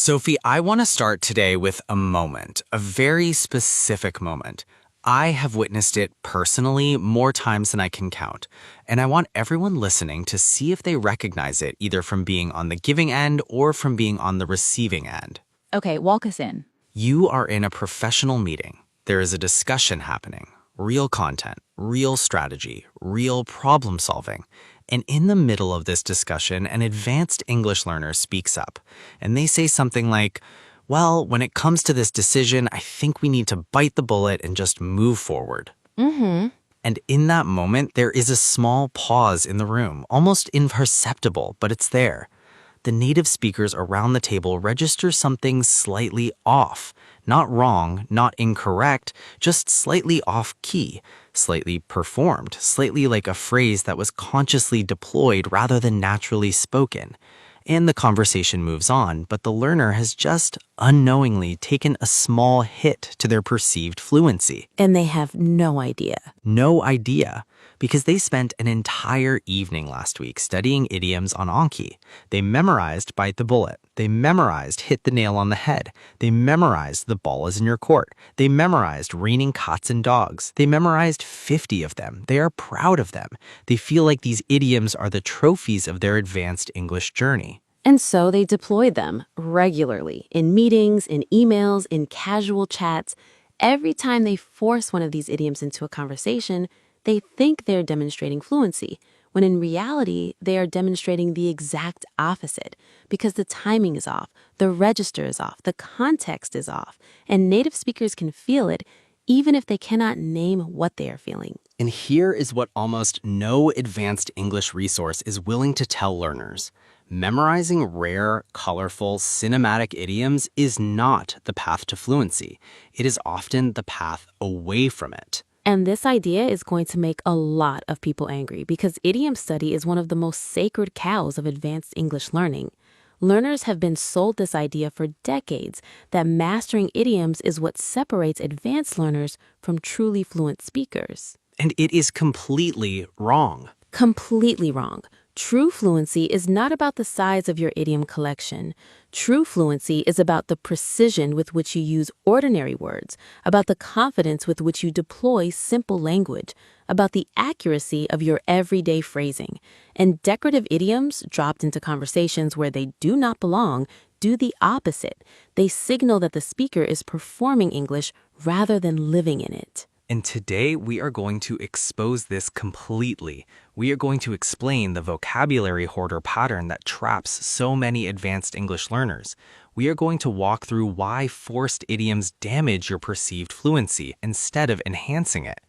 Sophie, I want to start today with a moment, a very specific moment. I have witnessed it personally more times than I can count, and I want everyone listening to see if they recognize it either from being on the giving end or from being on the receiving end. Okay, walk us in. You are in a professional meeting. There is a discussion happening, real content, real strategy, real problem solving. And in the middle of this discussion, an advanced English learner speaks up, and they say something like, well, when it comes to this decision, I think we need to bite the bullet and just move forward. And in that moment, there is a small pause in the room, almost imperceptible, but it's there. The native speakers around the table register something slightly off. Not wrong, not incorrect, just slightly off key, slightly performed, slightly like a phrase that was consciously deployed rather than naturally spoken. And the conversation moves on, but the learner has just unknowingly taken a small hit to their perceived fluency. And they have no idea. No idea, because they spent an entire evening last week studying idioms on Anki. They memorized bite the bullet. They memorized hit the nail on the head. They memorized the ball is in your court. They memorized raining cats and dogs. They memorized 50 of them. They are proud of them. They feel like these idioms are the trophies of their advanced English journey. And so they deployed them regularly in meetings, in emails, in casual chats. Every time they force one of these idioms into a conversation, they think they're demonstrating fluency, when in reality, they are demonstrating the exact opposite because the timing is off, the register is off, the context is off, and native speakers can feel it even if they cannot name what they are feeling. And here is what almost no advanced English resource is willing to tell learners. Memorizing rare, colorful, cinematic idioms is not the path to fluency. It is often the path away from it. And this idea is going to make a lot of people angry because idiom study is one of the most sacred cows of advanced English learning. Learners have been sold this idea for decades that mastering idioms is what separates advanced learners from truly fluent speakers. And it is completely wrong. Completely wrong. True fluency is not about the size of your idiom collection. True fluency is about the precision with which you use ordinary words, about the confidence with which you deploy simple language, about the accuracy of your everyday phrasing. And decorative idioms, dropped into conversations where they do not belong, do the opposite. They signal that the speaker is performing English rather than living in it. And today we are going to expose this completely. We are going to explain the vocabulary hoarder pattern that traps so many advanced English learners. We are going to walk through why forced idioms damage your perceived fluency instead of enhancing it.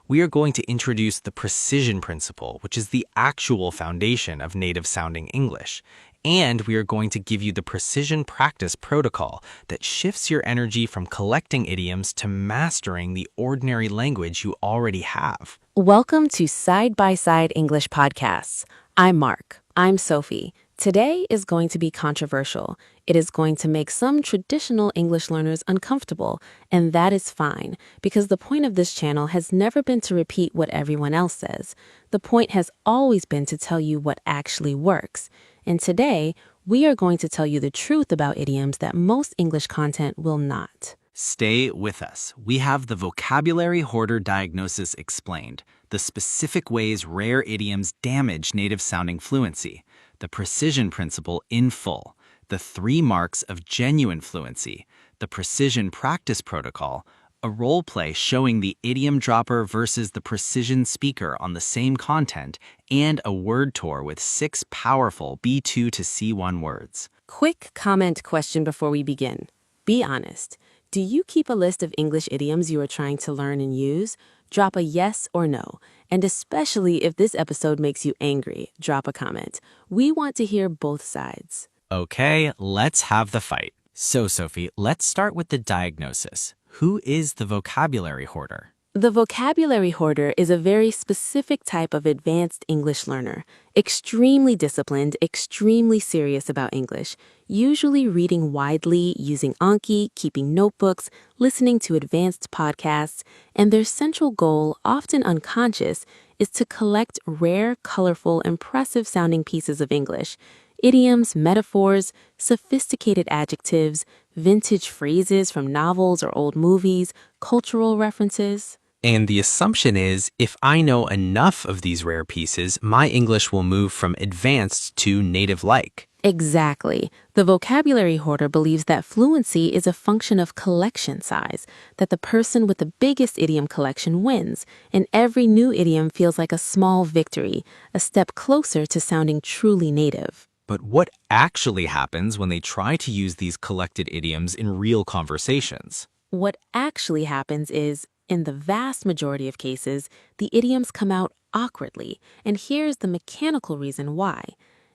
We are going to introduce the precision principle, which is the actual foundation of native-sounding English. And we are going to give you the precision practice protocol that shifts your energy from collecting idioms to mastering the ordinary language you already have. Welcome to Side by Side English Podcasts. I'm Mark. I'm Sophie. Today is going to be controversial. It is going to make some traditional English learners uncomfortable, and that is fine, because the point of this channel has never been to repeat what everyone else says. The point has always been to tell you what actually works. And today, we are going to tell you the truth about idioms that most English content will not. Stay with us. We have the vocabulary hoarder diagnosis explained, the specific ways rare idioms damage native-sounding fluency, the precision principle in full, the 3 marks of genuine fluency, the precision practice protocol, a role play showing the idiom dropper versus the precision speaker on the same content, and a word tour with 6 powerful B2 to C1 words. Quick comment question before we begin. Be honest. Do you keep a list of English idioms you are trying to learn and use? Drop a yes or no. And especially if this episode makes you angry, drop a comment. We want to hear both sides. Okay, let's have the fight. So, Sophie, let's start with the diagnosis. Who is the vocabulary hoarder? The vocabulary hoarder is a very specific type of advanced English learner, extremely disciplined, extremely serious about English, usually reading widely, using Anki, keeping notebooks, listening to advanced podcasts, and their central goal, often unconscious, is to collect rare, colorful, impressive-sounding pieces of English. Idioms, metaphors, sophisticated adjectives, vintage phrases from novels or old movies, cultural references. And the assumption is, if I know enough of these rare pieces, my English will move from advanced to native-like. Exactly. The vocabulary hoarder believes that fluency is a function of collection size, that the person with the biggest idiom collection wins, and every new idiom feels like a small victory, a step closer to sounding truly native. But what actually happens when they try to use these collected idioms in real conversations? What actually happens is, in the vast majority of cases, the idioms come out awkwardly, and here's the mechanical reason why.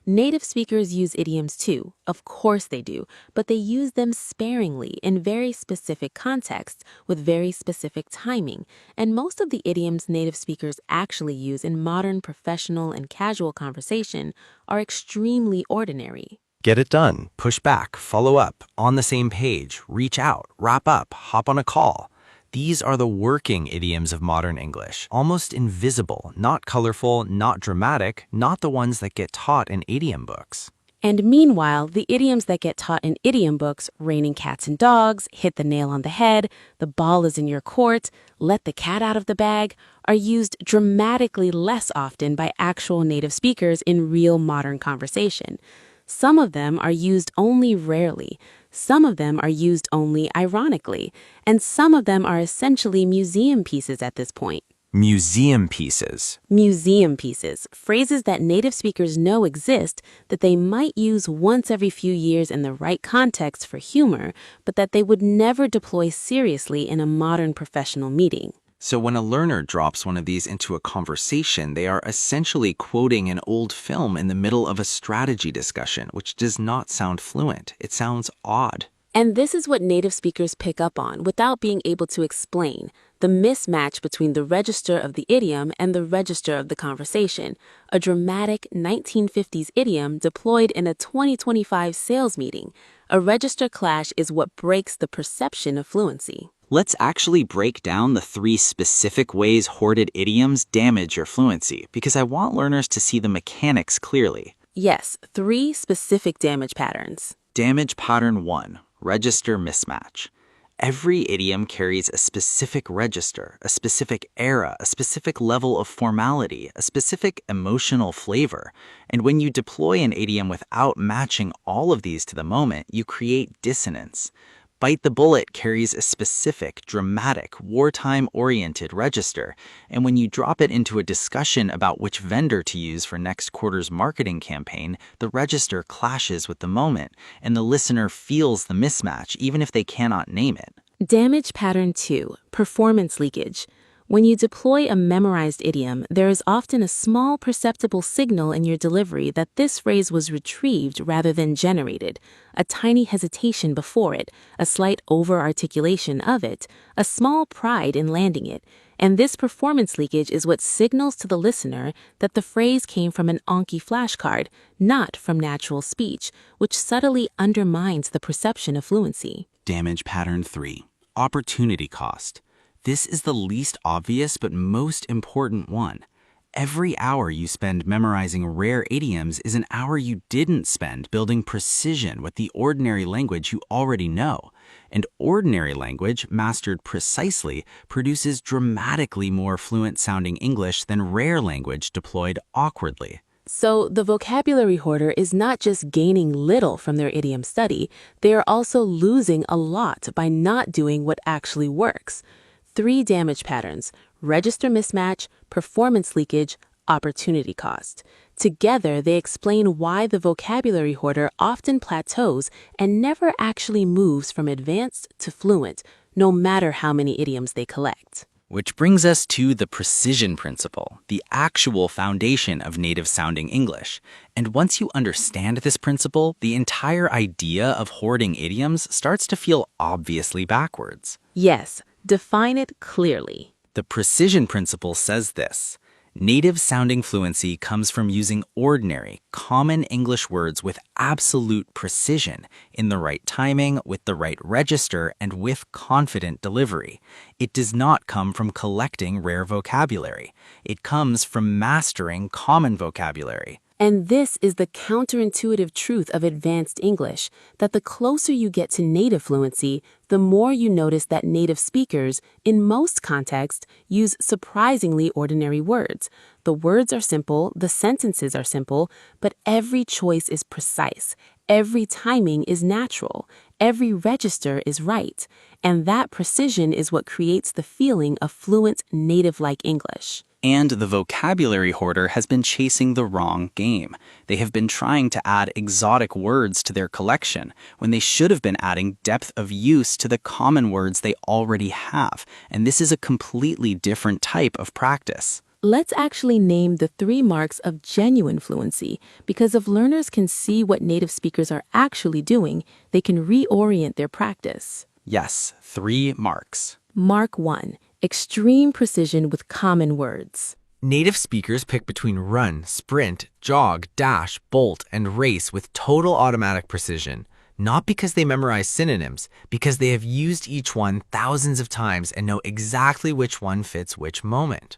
Native speakers use idioms too, of course they do, but they use them sparingly in very specific contexts with very specific timing, and most of the idioms native speakers actually use in modern professional and casual conversation are extremely ordinary. Get it done, push back, follow up, on the same page, reach out, wrap up, hop on a call. These are the working idioms of modern English, almost invisible, not colorful, not dramatic, not the ones that get taught in idiom books. And meanwhile, the idioms that get taught in idiom books, raining cats and dogs, hit the nail on the head, the ball is in your court, let the cat out of the bag, are used dramatically less often by actual native speakers in real modern conversation. Some of them are used only rarely, some of them are used only ironically, and some of them are essentially museum pieces at this point. Museum pieces. Museum pieces, phrases that native speakers know exist that they might use once every few years in the right context for humor, but that they would never deploy seriously in a modern professional meeting. So when a learner drops one of these into a conversation, they are essentially quoting an old film in the middle of a strategy discussion, which does not sound fluent. It sounds odd. And this is what native speakers pick up on without being able to explain, the mismatch between the register of the idiom and the register of the conversation, a dramatic 1950s idiom deployed in a 2025 sales meeting. A register clash is what breaks the perception of fluency. Let's actually break down the 3 specific ways hoarded idioms damage your fluency, because I want learners to see the mechanics clearly. Yes, 3 specific damage patterns. Damage pattern 1, register mismatch. Every idiom carries a specific register, a specific era, a specific level of formality, a specific emotional flavor. And when you deploy an idiom without matching all of these to the moment, you create dissonance. Bite the Bullet carries a specific, dramatic, wartime-oriented register, and when you drop it into a discussion about which vendor to use for next quarter's marketing campaign, the register clashes with the moment, and the listener feels the mismatch even if they cannot name it. Damage pattern 2, performance leakage. When you deploy a memorized idiom, there is often a small perceptible signal in your delivery that this phrase was retrieved rather than generated, a tiny hesitation before it, a slight over-articulation of it, a small pride in landing it. And this performance leakage is what signals to the listener that the phrase came from an Anki flashcard, not from natural speech, which subtly undermines the perception of fluency. Damage pattern 3, opportunity cost. This is the least obvious but most important one. Every hour you spend memorizing rare idioms is an hour you didn't spend building precision with the ordinary language you already know. And ordinary language, mastered precisely, produces dramatically more fluent-sounding English than rare language deployed awkwardly. So the vocabulary hoarder is not just gaining little from their idiom study, they are also losing a lot by not doing what actually works. 3 damage patterns: register mismatch, performance leakage, opportunity cost. Together, they explain why the vocabulary hoarder often plateaus and never actually moves from advanced to fluent, no matter how many idioms they collect. Which brings us to the precision principle, the actual foundation of native-sounding English. And once you understand this principle, the entire idea of hoarding idioms starts to feel obviously backwards. Yes, define it clearly. The precision principle says this: native-sounding fluency comes from using ordinary, common English words with absolute precision, in the right timing, with the right register, and with confident delivery. It does not come from collecting rare vocabulary. It comes from mastering common vocabulary. And this is the counterintuitive truth of advanced English, that the closer you get to native fluency, the more you notice that native speakers, in most contexts, use surprisingly ordinary words. The words are simple, the sentences are simple, but every choice is precise. Every timing is natural. Every register is right. And that precision is what creates the feeling of fluent, native-like English. And the vocabulary hoarder has been chasing the wrong game. They have been trying to add exotic words to their collection when they should have been adding depth of use to the common words they already have. And this is a completely different type of practice. Let's actually name the 3 marks of genuine fluency, because if learners can see what native speakers are actually doing, they can reorient their practice. Yes, 3 marks. Mark 1. Extreme precision with common words. Native speakers pick between run, sprint, jog, dash, bolt, and race with total automatic precision, not because they memorize synonyms, because they have used each one thousands of times and know exactly which one fits which moment.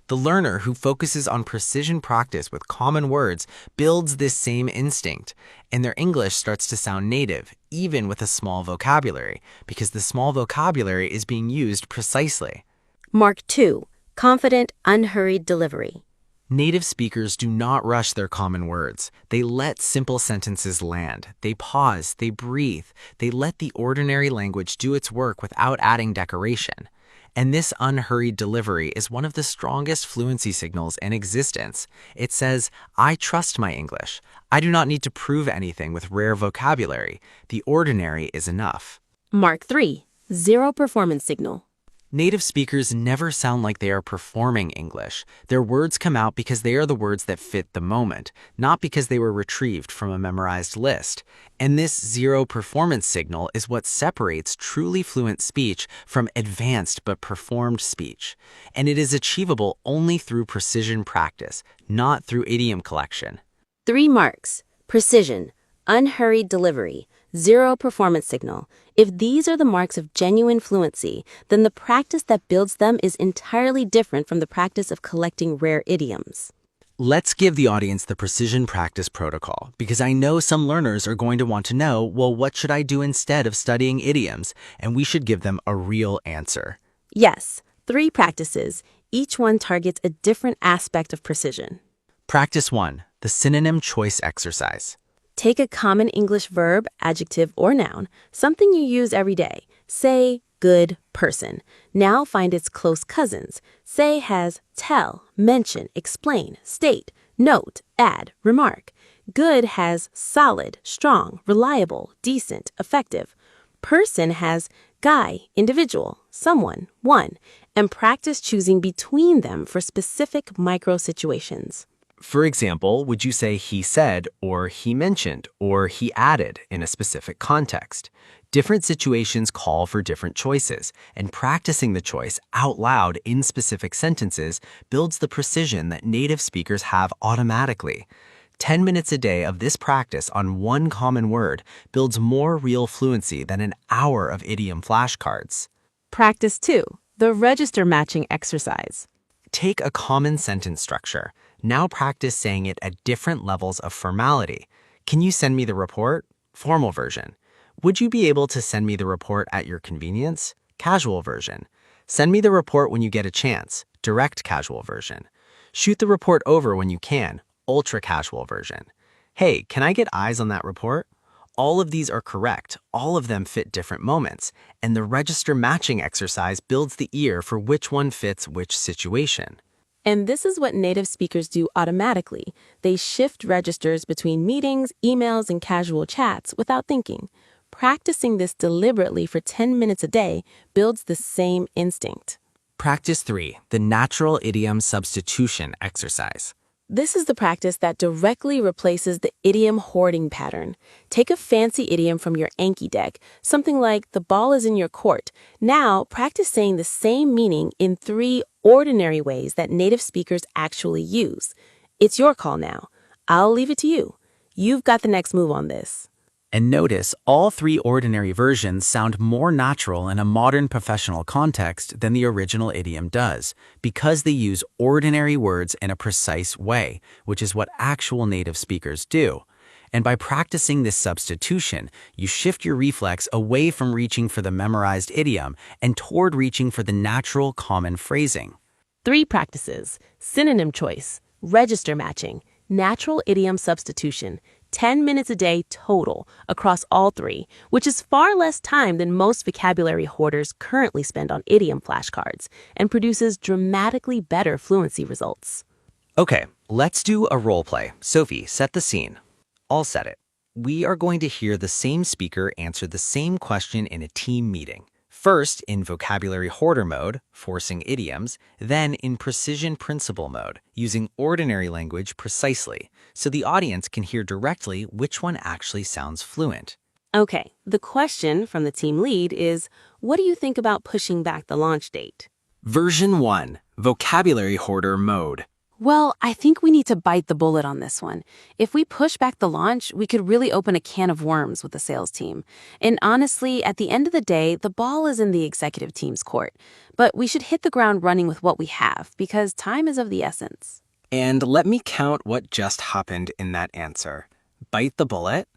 The learner who focuses on precision practice with common words builds this same instinct, and their English starts to sound native, even with a small vocabulary, because the small vocabulary is being used precisely. Mark 2. Confident, unhurried delivery. Native speakers do not rush their common words. They let simple sentences land. They pause, they breathe, they let the ordinary language do its work without adding decoration. And this unhurried delivery is one of the strongest fluency signals in existence. It says, I trust my English. I do not need to prove anything with rare vocabulary. The ordinary is enough. Mark 3. Zero performance signal. Native speakers never sound like they are performing English. Their words come out because they are the words that fit the moment, not because they were retrieved from a memorized list. And this zero performance signal is what separates truly fluent speech from advanced but performed speech. And it is achievable only through precision practice, not through idiom collection. 3 marks. Precision, unhurried delivery, zero performance signal. If these are the marks of genuine fluency, then the practice that builds them is entirely different from the practice of collecting rare idioms. Let's give the audience the precision practice protocol, because I know some learners are going to want to know, well, what should I do instead of studying idioms? And we should give them a real answer. Yes, 3 practices. Each one targets a different aspect of precision. Practice 1, the synonym choice exercise. Take a common English verb, adjective, or noun, something you use every day. Say, good person. Now find its close cousins. Say has tell, mention, explain, state, note, add, remark. Good has solid, strong, reliable, decent, effective. Person has guy, individual, someone, one, and practice choosing between them for specific micro situations. For example, would you say he said, or he mentioned, or he added in a specific context? Different situations call for different choices, and practicing the choice out loud in specific sentences builds the precision that native speakers have automatically. 10 minutes a day of this practice on one common word builds more real fluency than an hour of idiom flashcards. Practice 2, the register matching exercise. Take a common sentence structure. Now practice saying it at different levels of formality. Can you send me the report? Formal version. Would you be able to send me the report at your convenience? Casual version. Send me the report when you get a chance. Direct casual version. Shoot the report over when you can. Ultra casual version. Hey, can I get eyes on that report? All of these are correct. All of them fit different moments. And the register matching exercise builds the ear for which one fits which situation. And this is what native speakers do automatically. They shift registers between meetings, emails, and casual chats without thinking. Practicing this deliberately for 10 minutes a day builds the same instinct. Practice 3, the natural idiom substitution exercise. This is the practice that directly replaces the idiom hoarding pattern. Take a fancy idiom from your Anki deck, something like the ball is in your court. Now practice saying the same meaning in 3 ordinary ways that native speakers actually use. It's your call now. I'll leave it to you. You've got the next move on this. And notice all three ordinary versions sound more natural in a modern professional context than the original idiom does, because they use ordinary words in a precise way, which is what actual native speakers do. And by practicing this substitution, you shift your reflex away from reaching for the memorized idiom and toward reaching for the natural common phrasing. 3 practices: synonym choice, register matching, natural idiom substitution, 10 minutes a day total across all 3, which is far less time than most vocabulary hoarders currently spend on idiom flashcards, and produces dramatically better fluency results. Okay, let's do a role play. Sophie, set the scene. I'll set it. We are going to hear the same speaker answer the same question in a team meeting. First in vocabulary hoarder mode, forcing idioms, then in precision principle mode, using ordinary language precisely, so the audience can hear directly which one actually sounds fluent. Okay, the question from the team lead is, what do you think about pushing back the launch date? Version 1, vocabulary hoarder mode. Well, I think we need to bite the bullet on this one. If we push back the launch, we could really open a can of worms with the sales team. And honestly, at the end of the day, the ball is in the executive team's court. But we should hit the ground running with what we have, because time is of the essence. And let me count what just happened in that answer. Bite the bullet,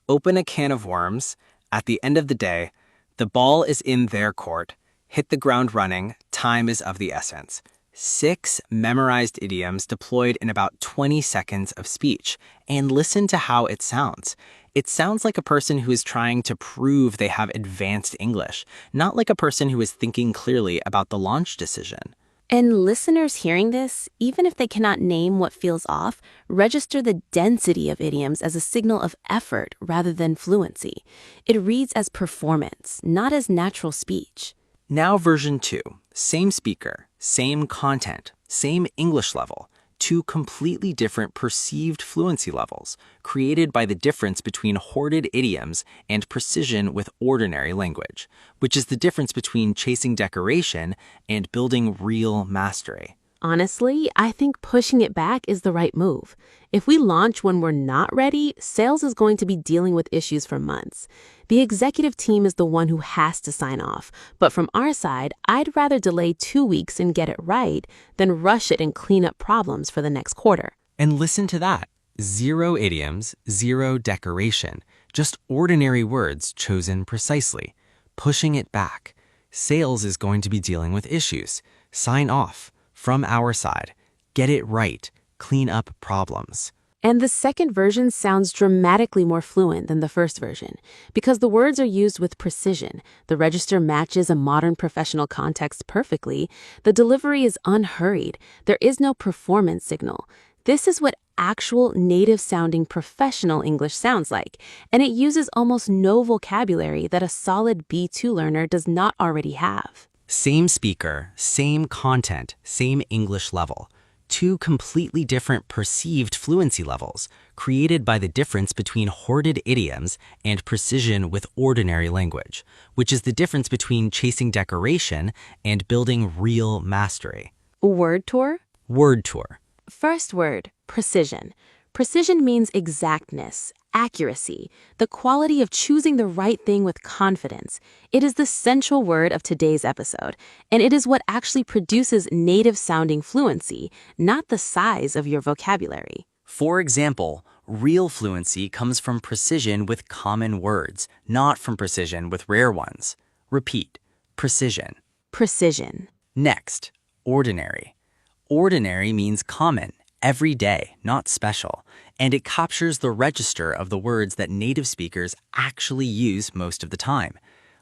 open a can of worms. At the end of the day, the ball is in their court. Hit the ground running, time is of the essence. 6 memorized idioms deployed in about 20 seconds of speech, and listen to how it sounds. It sounds like a person who is trying to prove they have advanced English, not like a person who is thinking clearly about the launch decision. And listeners hearing this, even if they cannot name what feels off, register the density of idioms as a signal of effort rather than fluency. It reads as performance, not as natural speech. Now version 2, same speaker, same content, same English level, 2 completely different perceived fluency levels, created by the difference between hoarded idioms and precision with ordinary language, which is the difference between chasing decoration and building real mastery. Honestly, I think pushing it back is the right move. If we launch when we're not ready, sales is going to be dealing with issues for months. The executive team is the one who has to sign off. But from our side, I'd rather delay 2 weeks and get it right than rush it and clean up problems for the next quarter. And listen to that. 0 idioms, 0 decoration, just ordinary words chosen precisely. Pushing it back. Sales is going to be dealing with issues. Sign off. From our side, get it right, clean up problems. And the second version sounds dramatically more fluent than the first version. Because the words are used with precision, the register matches a modern professional context perfectly, the delivery is unhurried, there is no performance signal. This is what actual native-sounding professional English sounds like, and it uses almost no vocabulary that a solid B2 learner does not already have. Same speaker, same content, same English level. 2 completely different perceived fluency levels, created by the difference between hoarded idioms and precision with ordinary language, which is the difference between chasing decoration and building real mastery. Word tour? Word tour. First word, precision. Precision means exactness, accuracy, the quality of choosing the right thing with confidence. It is the central word of today's episode, and it is what actually produces native-sounding fluency, not the size of your vocabulary. For example, real fluency comes from precision with common words, not from precision with rare ones. Repeat. Precision. Precision. Next, ordinary. Ordinary means common, everyday, not special, and it captures the register of the words that native speakers actually use most of the time.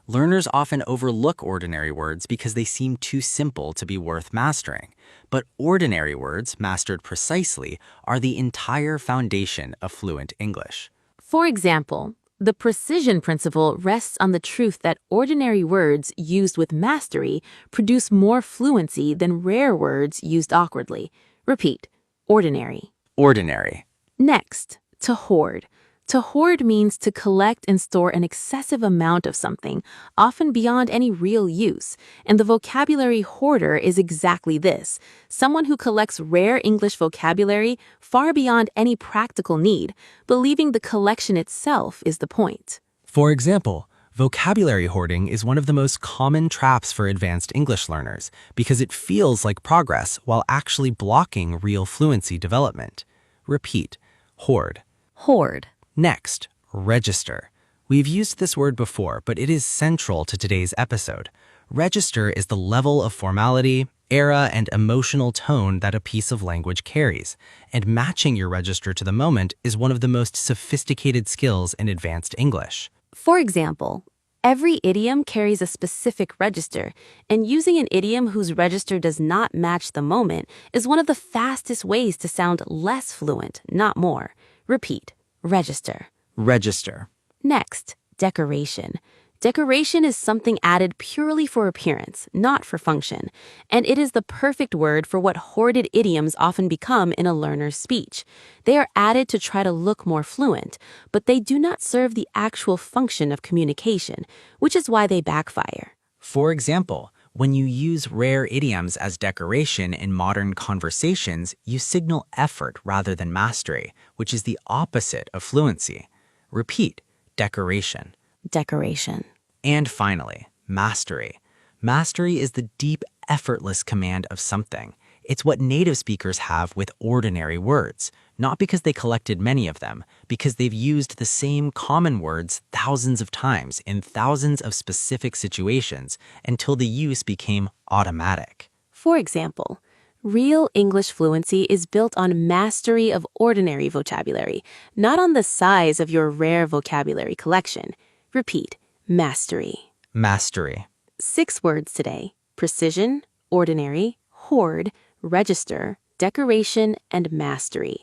Learners often overlook ordinary words because they seem too simple to be worth mastering. But ordinary words, mastered precisely, are the entire foundation of fluent English. For example, the precision principle rests on the truth that ordinary words used with mastery produce more fluency than rare words used awkwardly. Repeat. Ordinary. Ordinary. Next, to hoard. To hoard means to collect and store an excessive amount of something, often beyond any real use. And the vocabulary hoarder is exactly this, someone who collects rare English vocabulary far beyond any practical need, believing the collection itself is the point. For example, vocabulary hoarding is one of the most common traps for advanced English learners because it feels like progress while actually blocking real fluency development. Repeat, hoard. Hoard. Next, register. We've used this word before, but it is central to today's episode. Register is the level of formality, era, and emotional tone that a piece of language carries, and matching your register to the moment is one of the most sophisticated skills in advanced English. For example, every idiom carries a specific register, and using an idiom whose register does not match the moment is one of the fastest ways to sound less fluent, not more. Repeat. Register. Register. Next, decoration. Decoration is something added purely for appearance, not for function, and it is the perfect word for what hoarded idioms often become in a learner's speech. They are added to try to look more fluent, but they do not serve the actual function of communication, which is why they backfire. For example, when you use rare idioms as decoration in modern conversations, you signal effort rather than mastery, which is the opposite of fluency. Repeat, decoration. Decoration. And finally, mastery. Mastery is the deep, effortless command of something. It's what native speakers have with ordinary words, not because they collected many of them, because they've used the same common words thousands of times in thousands of specific situations until the use became automatic. For example, real English fluency is built on mastery of ordinary vocabulary, not on the size of your rare vocabulary collection. Repeat, mastery. Mastery. 6 words today: precision, ordinary, hoard, register, decoration, and mastery.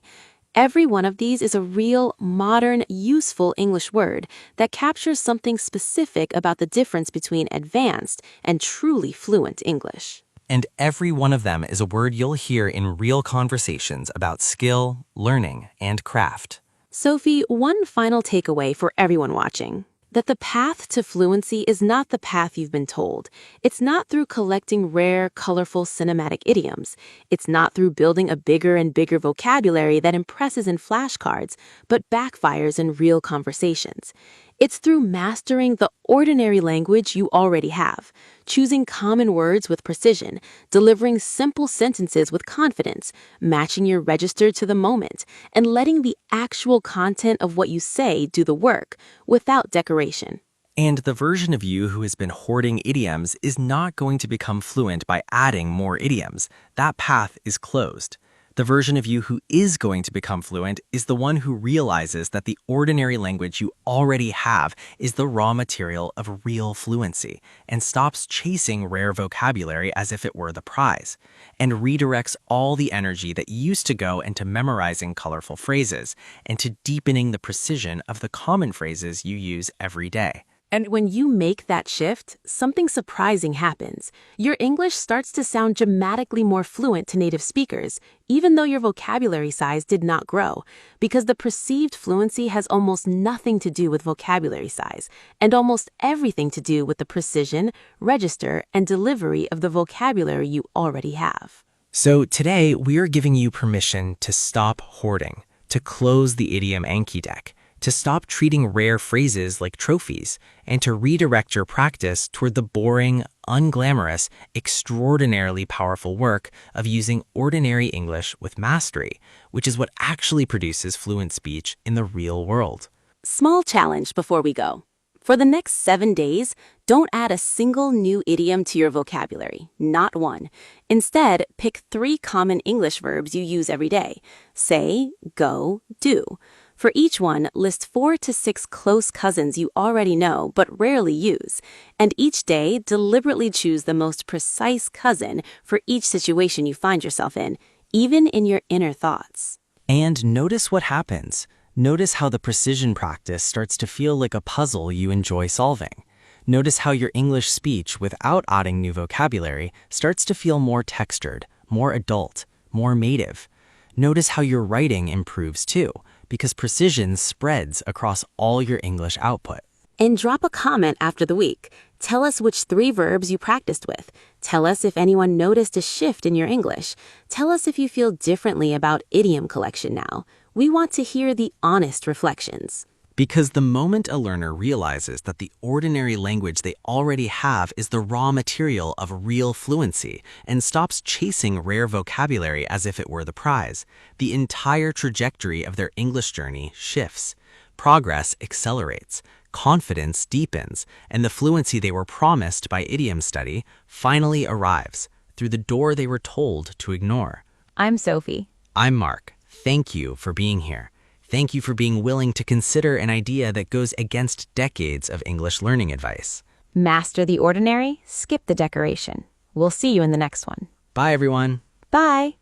Every one of these is a real, modern, useful English word that captures something specific about the difference between advanced and truly fluent English. And every one of them is a word you'll hear in real conversations about skill, learning, and craft. Sophie, one final takeaway for everyone watching: that the path to fluency is not the path you've been told. It's not through collecting rare, colorful, cinematic idioms. It's not through building a bigger and bigger vocabulary that impresses in flashcards, but backfires in real conversations. It's through mastering the ordinary language you already have, choosing common words with precision, delivering simple sentences with confidence, matching your register to the moment, and letting the actual content of what you say do the work without decoration. And the version of you who has been hoarding idioms is not going to become fluent by adding more idioms. That path is closed. The version of you who is going to become fluent is the one who realizes that the ordinary language you already have is the raw material of real fluency and stops chasing rare vocabulary as if it were the prize, and redirects all the energy that used to go into memorizing colorful phrases and to deepening the precision of the common phrases you use every day. And when you make that shift, something surprising happens. Your English starts to sound dramatically more fluent to native speakers, even though your vocabulary size did not grow, because the perceived fluency has almost nothing to do with vocabulary size, and almost everything to do with the precision, register, and delivery of the vocabulary you already have. So today, we are giving you permission to stop hoarding, to close the idiom Anki deck, to stop treating rare phrases like trophies, and to redirect your practice toward the boring, unglamorous, extraordinarily powerful work of using ordinary English with mastery, which is what actually produces fluent speech in the real world. Small challenge before we go. For the next 7 days, don't add a single new idiom to your vocabulary, not one. Instead, pick 3 common English verbs you use every day: say, go, do. For each one, list 4 to 6 close cousins you already know but rarely use, and each day deliberately choose the most precise cousin for each situation you find yourself in, even in your inner thoughts. And notice what happens. Notice how the precision practice starts to feel like a puzzle you enjoy solving. Notice how your English speech, without adding new vocabulary, starts to feel more textured, more adult, more native. Notice how your writing improves too, because precision spreads across all your English output. And drop a comment after the week. Tell us which 3 verbs you practiced with. Tell us if anyone noticed a shift in your English. Tell us if you feel differently about idiom collection now. We want to hear the honest reflections. Because the moment a learner realizes that the ordinary language they already have is the raw material of real fluency and stops chasing rare vocabulary as if it were the prize, the entire trajectory of their English journey shifts. Progress accelerates, confidence deepens, and the fluency they were promised by idiom study finally arrives through the door they were told to ignore. I'm Sophie. I'm Mark. Thank you for being here. Thank you for being willing to consider an idea that goes against decades of English learning advice. Master the ordinary, skip the decoration. We'll see you in the next one. Bye, everyone. Bye.